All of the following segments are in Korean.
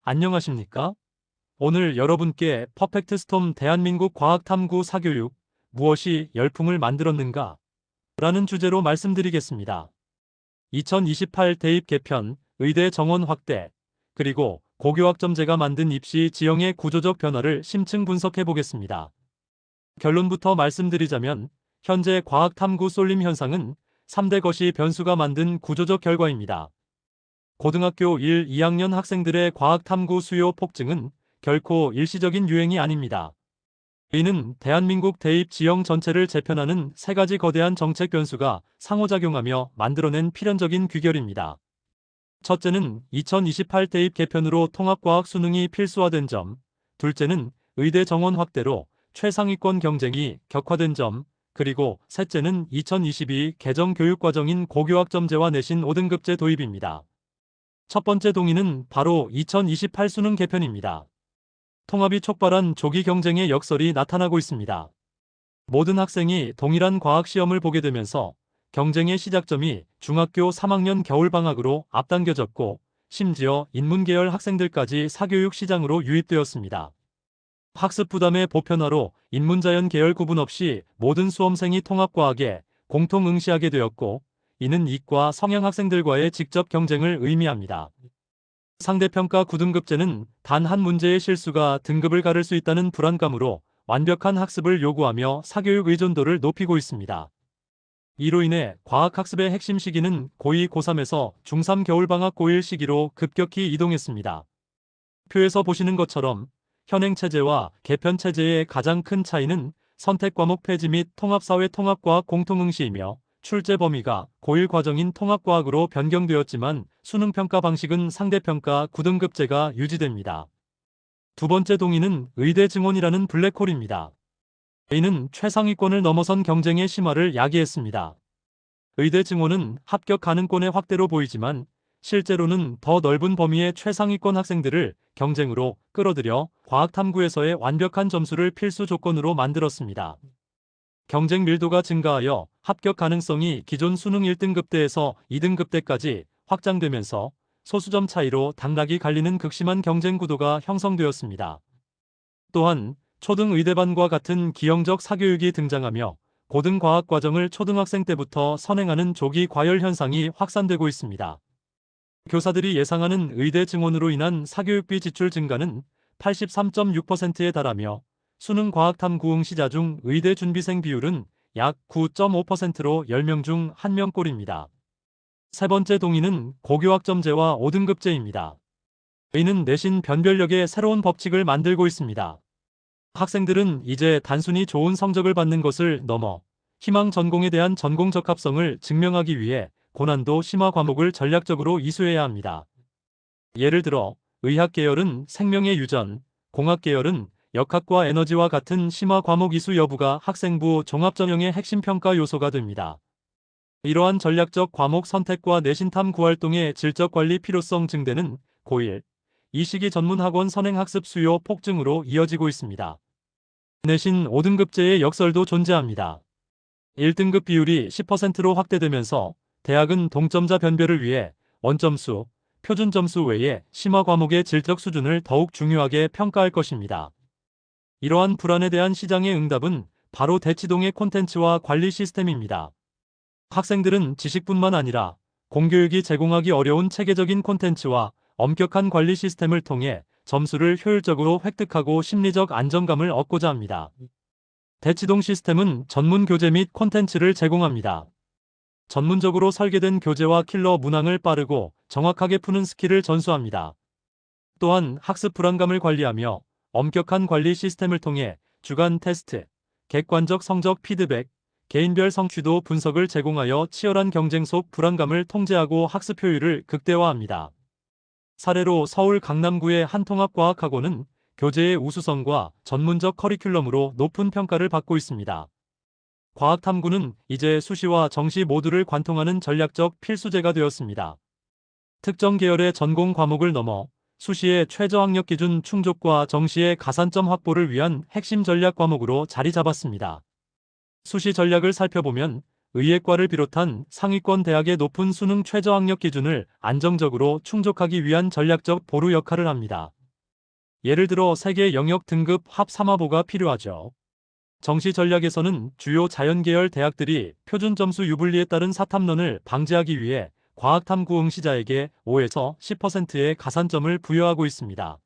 안녕하십니까? 오늘 여러분께 퍼펙트 스톰 대한민국 과학탐구 사교육 무엇이 열풍을 만들었는가? 라는 주제로 말씀드리겠습니다. 2028 대입 개편, 의대 정원 확대, 그리고 고교학점제가 만든 입시 지형의 구조적 변화를 심층 분석해 보겠습니다. 결론부터 말씀드리자면 현재 과학탐구 쏠림 현상은 3대 것이 변수가 만든 구조적 결과입니다. 고등학교 1, 2학년 학생들의 과학탐구 수요 폭증은 결코 일시적인 유행이 아닙니다. 이는 대한민국 대입 지형 전체를 재편하는 세 가지 거대한 정책 변수가 상호작용하며 만들어낸 필연적인 귀결입니다. 첫째는 2028 대입 개편으로 통합과학 수능이 필수화된 점, 둘째는 의대 정원 확대로 최상위권 경쟁이 격화된 점, 그리고 셋째는 2022 개정 교육과정인 고교학점제와 내신 5등급제 도입입니다. 첫 번째 동의는 바로 2028 수능 개편입니다. 통합이 촉발한 조기 경쟁의 역설이 나타나고 있습니다. 모든 학생이 동일한 과학시험을 보게 되면서 경쟁의 시작점이 중학교 3학년 겨울방학으로 앞당겨졌고 심지어 인문계열 학생들까지 사교육 시장으로 유입되었습니다. 학습 부담의 보편화로 인문자연 계열 구분 없이 모든 수험생이 통합과학에 공통 응시하게 되었고 이는 이과 성향 학생들과의 직접 경쟁을 의미합니다. 상대평가 9등급제는 단 한 문제의 실수가 등급을 가를 수 있다는 불안감으로 완벽한 학습을 요구하며 사교육 의존도를 높이고 있습니다. 이로 인해 과학학습의 핵심 시기는 고2, 고3에서 중3 겨울방학 고1 시기로 급격히 이동했습니다. 표에서 보시는 것처럼 현행체제와 개편체제의 가장 큰 차이는 선택과목 폐지 및 통합사회 통합과학 공통응시이며 출제 범위가 고1 과정인 통합과학으로 변경되었지만 수능평가 방식은 상대평가 9등급제가 유지됩니다. 두 번째 동의는 의대 증원이라는 블랙홀입니다. 이는 최상위권을 넘어선 경쟁의 심화를 야기했습니다. 의대 증원은 합격 가능권의 확대로 보이지만 실제로는 더 넓은 범위의 최상위권 학생들을 경쟁으로 끌어들여 과학탐구에서의 완벽한 점수를 필수 조건으로 만들었습니다. 경쟁 밀도가 증가하여 합격 가능성이 기존 수능 1등급대에서 2등급대까지 확장되면서 소수점 차이로 당락이 갈리는 극심한 경쟁 구도가 형성되었습니다. 또한 초등 의대반과 같은 기형적 사교육이 등장하며 고등과학 과정을 초등학생 때부터 선행하는 조기 과열 현상이 확산되고 있습니다. 교사들이 예상하는 의대 증원으로 인한 사교육비 지출 증가는 83.6%에 달하며 수능 과학탐구 응시자 중 의대 준비생 비율은 약 9.5%로 10명 중 1명꼴입니다. 세 번째 동의는 고교학점제와 5등급제입니다. 이는 내신 변별력의 새로운 법칙을 만들고 있습니다. 학생들은 이제 단순히 좋은 성적을 받는 것을 넘어 희망 전공에 대한 전공 적합성을 증명하기 위해 고난도 심화 과목을 전략적으로 이수해야 합니다. 예를 들어 의학 계열은 생명의 유전, 공학 계열은 역학과 에너지와 같은 심화 과목 이수 여부가 학생부 종합전형의 핵심 평가 요소가 됩니다. 이러한 전략적 과목 선택과 내신 탐구 활동의 질적 관리 필요성 증대는 고1, 이 시기 전문학원 선행학습 수요 폭증으로 이어지고 있습니다. 내신 5등급제의 역설도 존재합니다. 1등급 비율이 10%로 확대되면서 대학은 동점자 변별을 위해 원점수, 표준점수 외에 심화 과목의 질적 수준을 더욱 중요하게 평가할 것입니다. 이러한 불안에 대한 시장의 응답은 바로 대치동의 콘텐츠와 관리 시스템입니다. 학생들은 지식뿐만 아니라 공교육이 제공하기 어려운 체계적인 콘텐츠와 엄격한 관리 시스템을 통해 점수를 효율적으로 획득하고 심리적 안정감을 얻고자 합니다. 대치동 시스템은 전문 교재 및 콘텐츠를 제공합니다. 전문적으로 설계된 교재와 킬러 문항을 빠르고 정확하게 푸는 스킬을 전수합니다. 또한 학습 불안감을 관리하며 엄격한 관리 시스템을 통해 주간 테스트, 객관적 성적 피드백, 개인별 성취도 분석을 제공하여 치열한 경쟁 속 불안감을 통제하고 학습 효율을 극대화합니다. 사례로 서울 강남구의 한 통합과학학원은 교재의 우수성과 전문적 커리큘럼으로 높은 평가를 받고 있습니다. 과학탐구는 이제 수시와 정시 모두를 관통하는 전략적 필수제가 되었습니다. 특정 계열의 전공 과목을 넘어 수시의 최저학력 기준 충족과 정시의 가산점 확보를 위한 핵심 전략 과목으로 자리 잡았습니다. 수시 전략을 살펴보면 의예과를 비롯한 상위권 대학의 높은 수능 최저학력 기준을 안정적으로 충족하기 위한 전략적 보루 역할을 합니다. 예를 들어 세계 영역 등급 합 3화보가 필요하죠. 정시 전략에서는 주요 자연계열 대학들이 표준 점수 유불리에 따른 사탐론을 방지하기 위해 과학탐구 응시자에게 5에서 10%의 가산점을 부여하고 있습니다.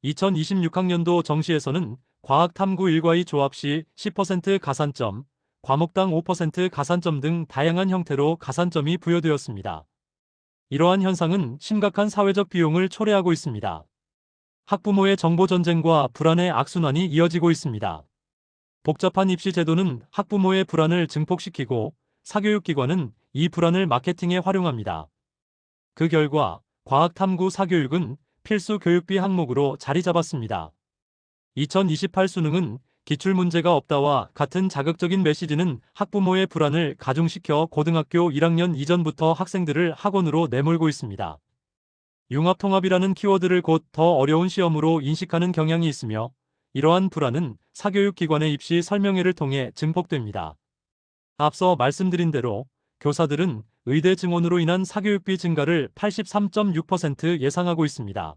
2026학년도 정시에서는 과학탐구 1과2 조합 시 10% 가산점, 과목당 5% 가산점 등 다양한 형태로 가산점이 부여되었습니다. 이러한 현상은 심각한 사회적 비용을 초래하고 있습니다. 학부모의 정보 전쟁과 불안의 악순환이 이어지고 있습니다. 복잡한 입시 제도는 학부모의 불안을 증폭시키고 사교육기관은 이 불안을 마케팅에 활용합니다. 그 결과 과학탐구 사교육은 필수 교육비 항목으로 자리 잡았습니다. 2028 수능은 기출문제가 없다와 같은 자극적인 메시지는 학부모의 불안을 가중시켜 고등학교 1학년 이전부터 학생들을 학원으로 내몰고 있습니다. 융합통합이라는 키워드를 곧 더 어려운 시험으로 인식하는 경향이 있으며 이러한 불안은 사교육기관의 입시 설명회를 통해 증폭됩니다. 앞서 말씀드린 대로 교사들은 의대 증원으로 인한 사교육비 증가를 83.6% 예상하고 있습니다.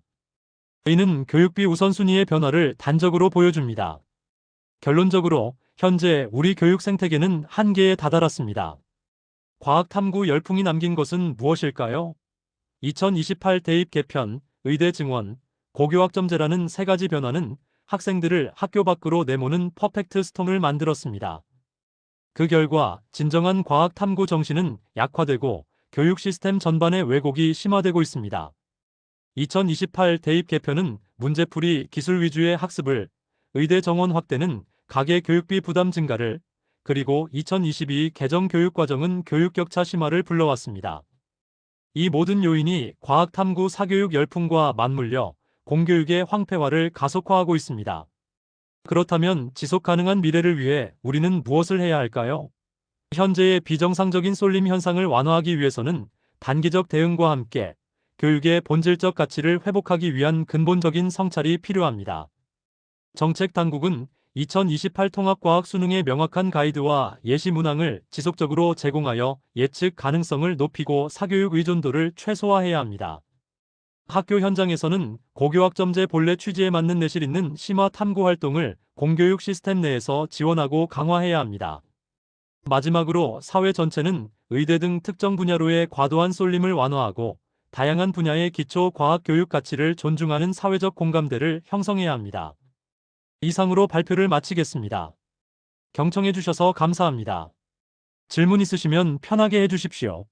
이는 교육비 우선순위의 변화를 단적으로 보여줍니다. 결론적으로 현재 우리 교육 생태계는 한계에 다다랐습니다. 과학탐구 열풍이 남긴 것은 무엇일까요? 2028 대입 개편, 의대 증원, 고교학점제라는 세 가지 변화는 학생들을 학교 밖으로 내모는 퍼펙트 스톰을 만들었습니다. 그 결과 진정한 과학탐구 정신은 약화되고 교육 시스템 전반의 왜곡이 심화되고 있습니다. 2028 대입 개편은 문제풀이 기술 위주의 학습을, 의대 정원 확대는 가계 교육비 부담 증가를, 그리고 2022 개정 교육과정은 교육 격차 심화를 불러왔습니다. 이 모든 요인이 과학탐구 사교육 열풍과 맞물려 공교육의 황폐화를 가속화하고 있습니다. 그렇다면 지속 가능한 미래를 위해 우리는 무엇을 해야 할까요? 현재의 비정상적인 쏠림 현상을 완화하기 위해서는 단기적 대응과 함께 교육의 본질적 가치를 회복하기 위한 근본적인 성찰이 필요합니다. 정책 당국은 2028 통합과학 수능의 명확한 가이드와 예시 문항을 지속적으로 제공하여 예측 가능성을 높이고 사교육 의존도를 최소화해야 합니다. 학교 현장에서는 고교학점제 본래 취지에 맞는 내실 있는 심화 탐구 활동을 공교육 시스템 내에서 지원하고 강화해야 합니다. 마지막으로 사회 전체는 의대 등 특정 분야로의 과도한 쏠림을 완화하고 다양한 분야의 기초 과학 교육 가치를 존중하는 사회적 공감대를 형성해야 합니다. 이상으로 발표를 마치겠습니다. 경청해 주셔서 감사합니다. 질문 있으시면 편하게 해주십시오.